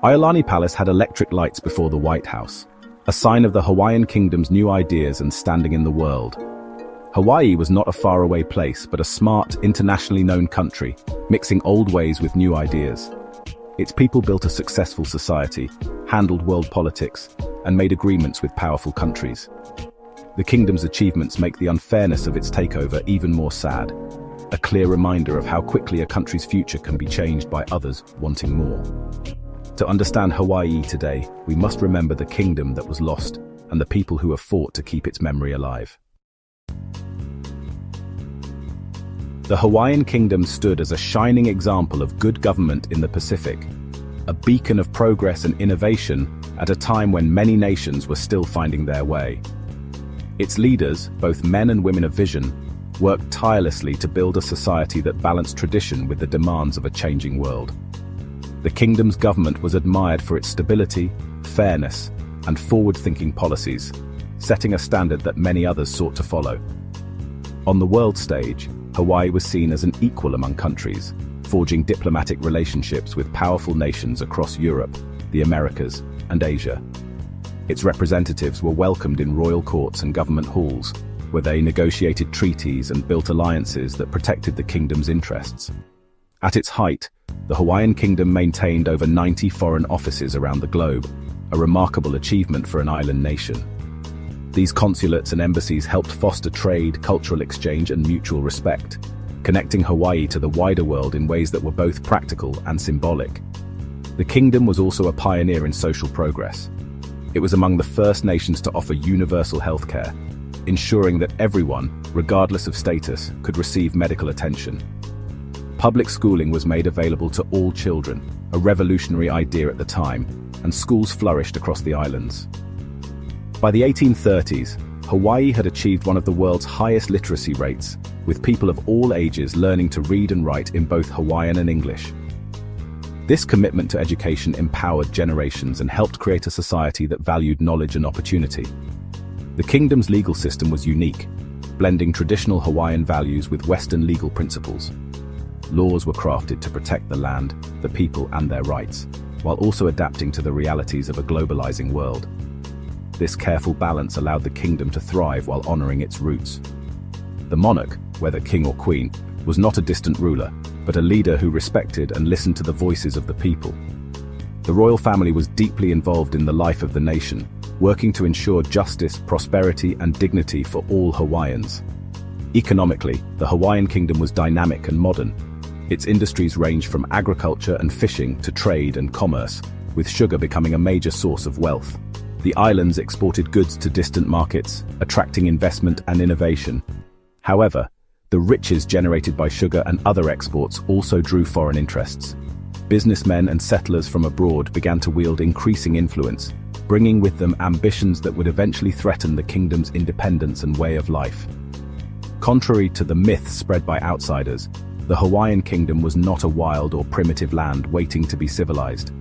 Iolani Palace had electric lights before the White House, a sign of the Hawaiian kingdom's new ideas and standing in the world. Hawaii was not a faraway place, but a smart, internationally known country, mixing old ways with new ideas. Its people built a successful society, handled world politics, and made agreements with powerful countries. The kingdom's achievements make the unfairness of its takeover even more sad, a clear reminder of how quickly a country's future can be changed by others wanting more. To understand Hawaii today, we must remember the kingdom that was lost and the people who have fought to keep its memory alive. The Hawaiian kingdom stood as a shining example of good government in the Pacific, a beacon of progress and innovation at a time when many nations were still finding their way. Its leaders, both men and women of vision, worked tirelessly to build a society that balanced tradition with the demands of a changing world. The kingdom's government was admired for its stability, fairness, and forward-thinking policies, setting a standard that many others sought to follow. On the world stage, Hawaii was seen as an equal among countries, forging diplomatic relationships with powerful nations across Europe, the Americas, and Asia. Its representatives were welcomed in royal courts and government halls, where they negotiated treaties and built alliances that protected the kingdom's interests. At its height, the Hawaiian kingdom maintained over 90 foreign offices around the globe, a remarkable achievement for an island nation. These consulates and embassies helped foster trade, cultural exchange, and mutual respect, connecting Hawaii to the wider world in ways that were both practical and symbolic. The kingdom was also a pioneer in social progress. It was among the first nations to offer universal healthcare, ensuring that everyone, regardless of status, could receive medical attention. Public schooling was made available to all children, a revolutionary idea at the time, and schools flourished across the islands. By the 1830s, Hawaii had achieved one of the world's highest literacy rates, with people of all ages learning to read and write in both Hawaiian and English. This commitment to education empowered generations and helped create a society that valued knowledge and opportunity. The kingdom's legal system was unique, blending traditional Hawaiian values with Western legal principles. Laws were crafted to protect the land, the people, and their rights, while also adapting to the realities of a globalizing world. This careful balance allowed the kingdom to thrive while honoring its roots. The monarch, whether king or queen, was not a distant ruler, but a leader who respected and listened to the voices of the people. The royal family was deeply involved in the life of the nation, working to ensure justice, prosperity, and dignity for all Hawaiians. Economically, the Hawaiian kingdom was dynamic and modern. Its industries ranged from agriculture and fishing to trade and commerce, with sugar becoming a major source of wealth. The islands exported goods to distant markets, attracting investment and innovation. However, the riches generated by sugar and other exports also drew foreign interests. Businessmen and settlers from abroad began to wield increasing influence, bringing with them ambitions that would eventually threaten the kingdom's independence and way of life. Contrary to the myths spread by outsiders, the Hawaiian kingdom was not a wild or primitive land waiting to be civilized.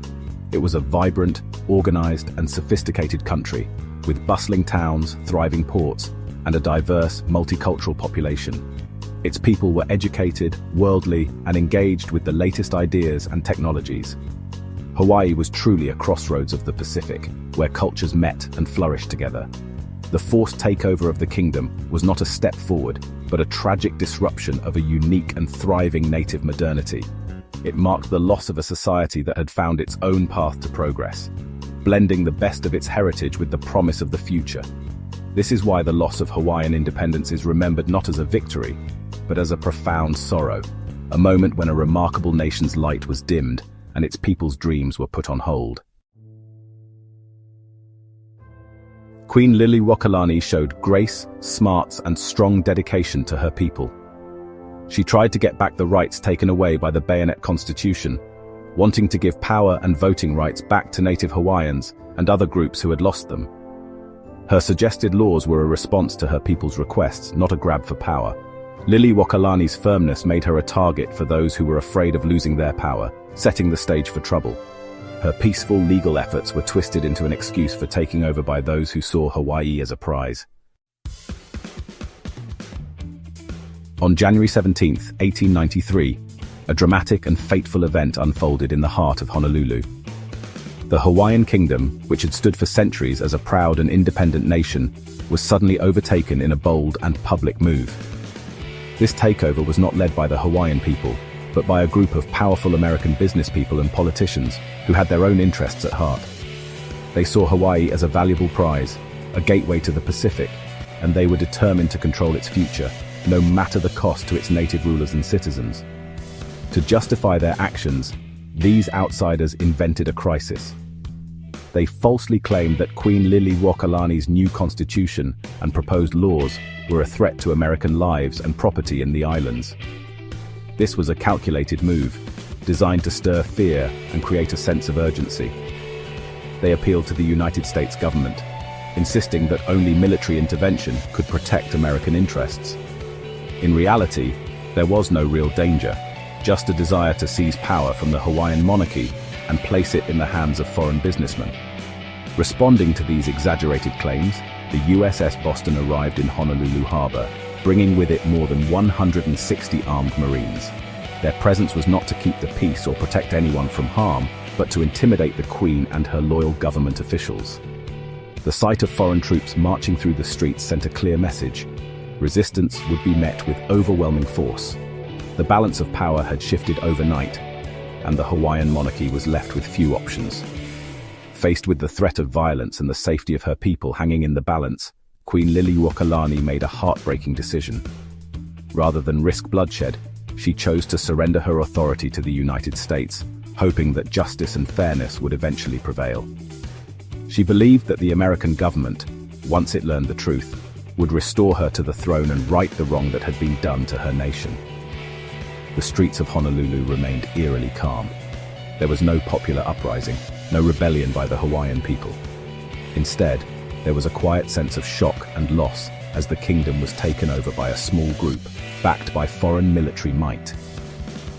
It was a vibrant, organized, and sophisticated country, with bustling towns, thriving ports, and a diverse, multicultural population. Its people were educated, worldly, and engaged with the latest ideas and technologies. Hawaii was truly a crossroads of the Pacific, where cultures met and flourished together. The forced takeover of the kingdom was not a step forward, but a tragic disruption of a unique and thriving native modernity. It marked the loss of a society that had found its own path to progress, blending the best of its heritage with the promise of the future. This is why the loss of Hawaiian independence is remembered not as a victory, but as a profound sorrow, a moment when a remarkable nation's light was dimmed and its people's dreams were put on hold. Queen Liliʻuokalani showed grace, smarts, and strong dedication to her people. She tried to get back the rights taken away by the Bayonet Constitution, wanting to give power and voting rights back to native Hawaiians and other groups who had lost them. Her suggested laws were a response to her people's requests, not a grab for power. Liliʻuokalani's firmness made her a target for those who were afraid of losing their power, setting the stage for trouble. Her peaceful legal efforts were twisted into an excuse for taking over by those who saw Hawaii as a prize. On January 17, 1893, a dramatic and fateful event unfolded in the heart of Honolulu. The Hawaiian kingdom, which had stood for centuries as a proud and independent nation, was suddenly overtaken in a bold and public move. This takeover was not led by the Hawaiian people, but by a group of powerful American business people and politicians who had their own interests at heart. They saw Hawaii as a valuable prize, a gateway to the Pacific, and they were determined to control its future, no matter the cost to its native rulers and citizens. To justify their actions, these outsiders invented a crisis. They falsely claimed that Queen Liliʻuokalani's new constitution and proposed laws were a threat to American lives and property in the islands. This was a calculated move, designed to stir fear and create a sense of urgency. They appealed to the United States government, insisting that only military intervention could protect American interests. In reality, there was no real danger, just a desire to seize power from the Hawaiian monarchy and place it in the hands of foreign businessmen. Responding to these exaggerated claims, the USS Boston arrived in Honolulu Harbor, bringing with it more than 160 armed Marines. Their presence was not to keep the peace or protect anyone from harm, but to intimidate the Queen and her loyal government officials. The sight of foreign troops marching through the streets sent a clear message. Resistance would be met with overwhelming force. The balance of power had shifted overnight, and the Hawaiian monarchy was left with few options. Faced with the threat of violence and the safety of her people hanging in the balance, Queen Liliʻuokalani made a heartbreaking decision. Rather than risk bloodshed, she chose to surrender her authority to the United States, hoping that justice and fairness would eventually prevail. She believed that the American government, once it learned the truth, would restore her to the throne and right the wrong that had been done to her nation. The streets of Honolulu remained eerily calm. There was no popular uprising, no rebellion by the Hawaiian people. Instead, there was a quiet sense of shock and loss as the kingdom was taken over by a small group, backed by foreign military might.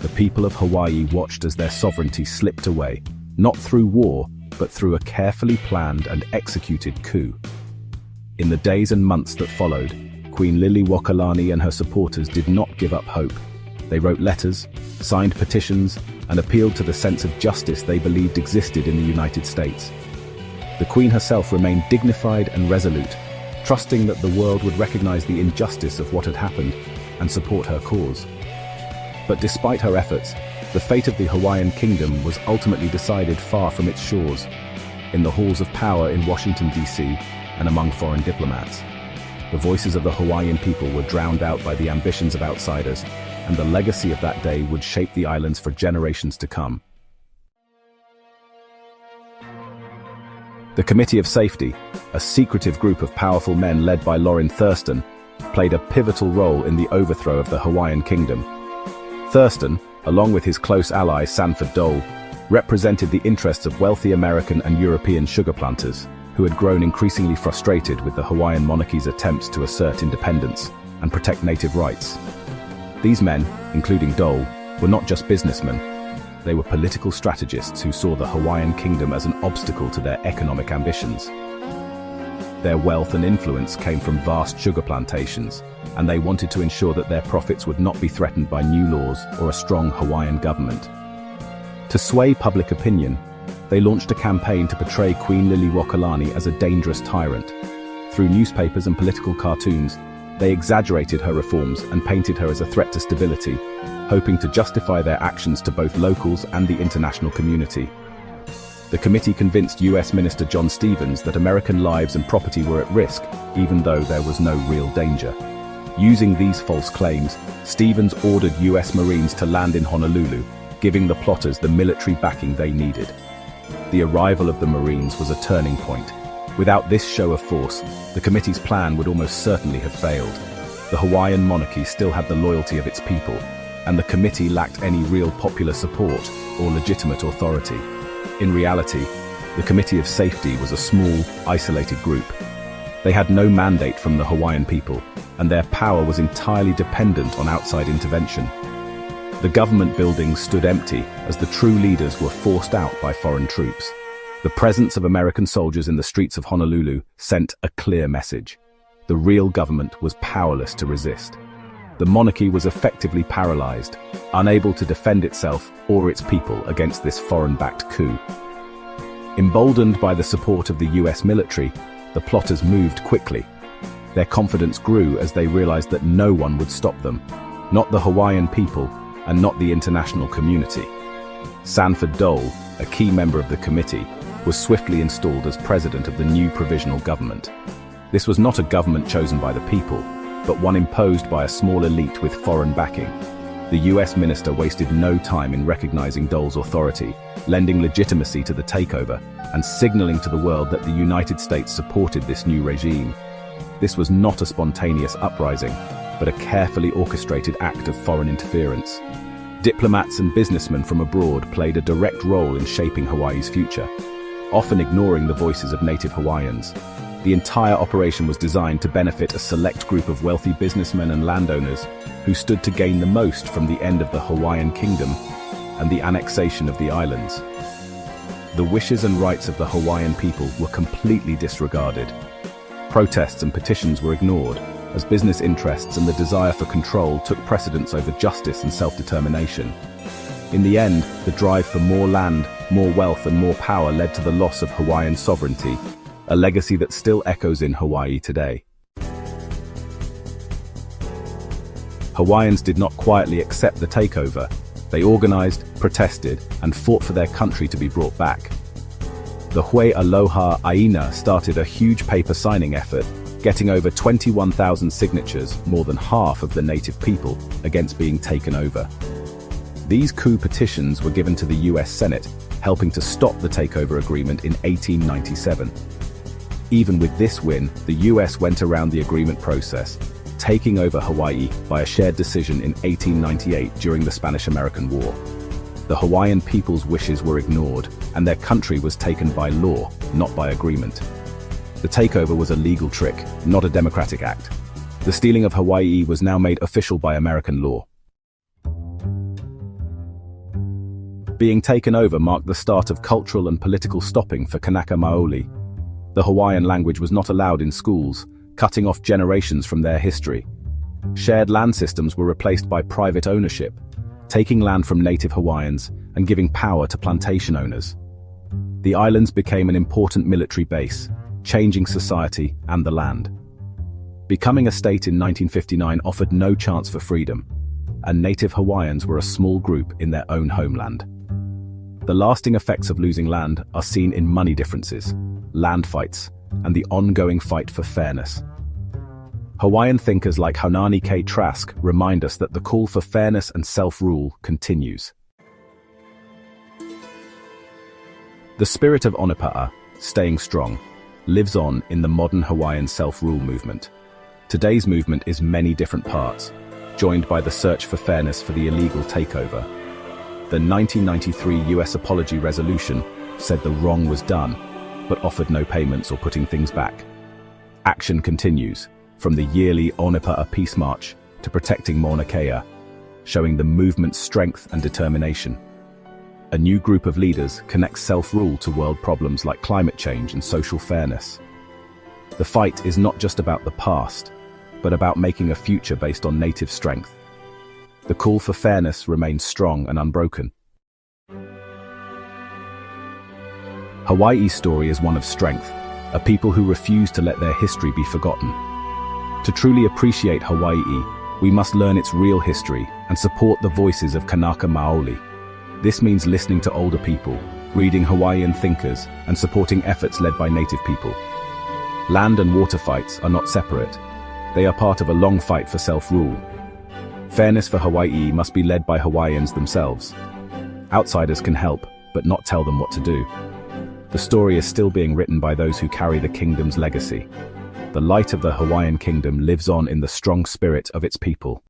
The people of Hawaii watched as their sovereignty slipped away, not through war, but through a carefully planned and executed coup. In the days and months that followed, Queen Liliʻuokalani and her supporters did not give up hope. They wrote letters, signed petitions, and appealed to the sense of justice they believed existed in the United States. The Queen herself remained dignified and resolute, trusting that the world would recognize the injustice of what had happened and support her cause. But despite her efforts, the fate of the Hawaiian kingdom was ultimately decided far from its shores, in the halls of power in Washington, D.C., and among foreign diplomats. The voices of the Hawaiian people were drowned out by the ambitions of outsiders, and the legacy of that day would shape the islands for generations to come. The Committee of Safety, a secretive group of powerful men led by Lorin Thurston, played a pivotal role in the overthrow of the Hawaiian kingdom. Thurston, along with his close ally Sanford Dole, represented the interests of wealthy American and European sugar planters, who had grown increasingly frustrated with the Hawaiian monarchy's attempts to assert independence and protect native rights. These men, including Dole, were not just businessmen. They were political strategists who saw the Hawaiian kingdom as an obstacle to their economic ambitions. Their wealth and influence came from vast sugar plantations, and they wanted to ensure that their profits would not be threatened by new laws or a strong Hawaiian government. To sway public opinion, they launched a campaign to portray Queen Liliʻuokalani as a dangerous tyrant. Through newspapers and political cartoons, they exaggerated her reforms and painted her as a threat to stability, hoping to justify their actions to both locals and the international community. The committee convinced US Minister John Stevens that American lives and property were at risk, even though there was no real danger. Using these false claims, Stevens ordered US Marines to land in Honolulu, giving the plotters the military backing they needed. The arrival of the Marines was a turning point. Without this show of force, the committee's plan would almost certainly have failed. The Hawaiian monarchy still had the loyalty of its people, and the committee lacked any real popular support or legitimate authority. In reality, the Committee of Safety was a small, isolated group. They had no mandate from the Hawaiian people, and their power was entirely dependent on outside intervention. The government buildings stood empty as the true leaders were forced out by foreign troops. The presence of American soldiers in the streets of Honolulu sent a clear message. The real government was powerless to resist. The monarchy was effectively paralyzed, unable to defend itself or its people against this foreign-backed coup. Emboldened by the support of the US military, the plotters moved quickly. Their confidence grew as they realized that no one would stop them, not the Hawaiian people and not the international community. Sanford Dole, a key member of the committee, was swiftly installed as president of the new provisional government. This was not a government chosen by the people, but one imposed by a small elite with foreign backing. The US minister wasted no time in recognizing Dole's authority, lending legitimacy to the takeover, and signaling to the world that the United States supported this new regime. This was not a spontaneous uprising, but a carefully orchestrated act of foreign interference. Diplomats and businessmen from abroad played a direct role in shaping Hawaii's future, often ignoring the voices of native Hawaiians. The entire operation was designed to benefit a select group of wealthy businessmen and landowners who stood to gain the most from the end of the Hawaiian kingdom and the annexation of the islands. The wishes and rights of the Hawaiian people were completely disregarded. Protests and petitions were ignored, as business interests and the desire for control took precedence over justice and self-determination. In the end, the drive for more land, more wealth and more power led to the loss of Hawaiian sovereignty, a legacy that still echoes in Hawaii today. Hawaiians did not quietly accept the takeover. They organized, protested, and fought for their country to be brought back. The Hue Aloha Aina started a huge paper signing effort, getting over 21,000 signatures, more than half of the native people, against being taken over. These coup petitions were given to the US Senate, helping to stop the takeover agreement in 1897. Even with this win, the US went around the agreement process, taking over Hawaii by a shared decision in 1898 during the Spanish-American War. The Hawaiian people's wishes were ignored, and their country was taken by law, not by agreement. The takeover was a legal trick, not a democratic act. The stealing of Hawaii was now made official by American law. Being taken over marked the start of cultural and political stopping for Kanaka Maoli. The Hawaiian language was not allowed in schools, cutting off generations from their history. Shared land systems were replaced by private ownership, taking land from native Hawaiians and giving power to plantation owners. The islands became an important military base, changing society and the land. Becoming a state in 1959 offered no chance for freedom, and native Hawaiians were a small group in their own homeland. The lasting effects of losing land are seen in money differences, land fights, and the ongoing fight for fairness. Hawaiian thinkers like Haunani K. Trask remind us that the call for fairness and self-rule continues. The spirit of Onipa'a, staying strong, lives on in the modern Hawaiian self-rule movement. Today's movement is many different parts, joined by the search for fairness for the illegal takeover. The 1993 US apology resolution said the wrong was done, but offered no payments or putting things back. Action continues, from the yearly Onipa'a Peace March to protecting Mauna Kea, showing the movement's strength and determination. A new group of leaders connects self-rule to world problems like climate change and social fairness. The fight is not just about the past, but about making a future based on native strength. The call for fairness remains strong and unbroken. Hawaii's story is one of strength, a people who refuse to let their history be forgotten. To truly appreciate Hawaii, we must learn its real history and support the voices of Kanaka Maoli. This means listening to older people, reading Hawaiian thinkers, and supporting efforts led by native people. Land and water fights are not separate. They are part of a long fight for self-rule. Fairness for Hawaii must be led by Hawaiians themselves. Outsiders can help, but not tell them what to do. The story is still being written by those who carry the kingdom's legacy. The light of the Hawaiian kingdom lives on in the strong spirit of its people.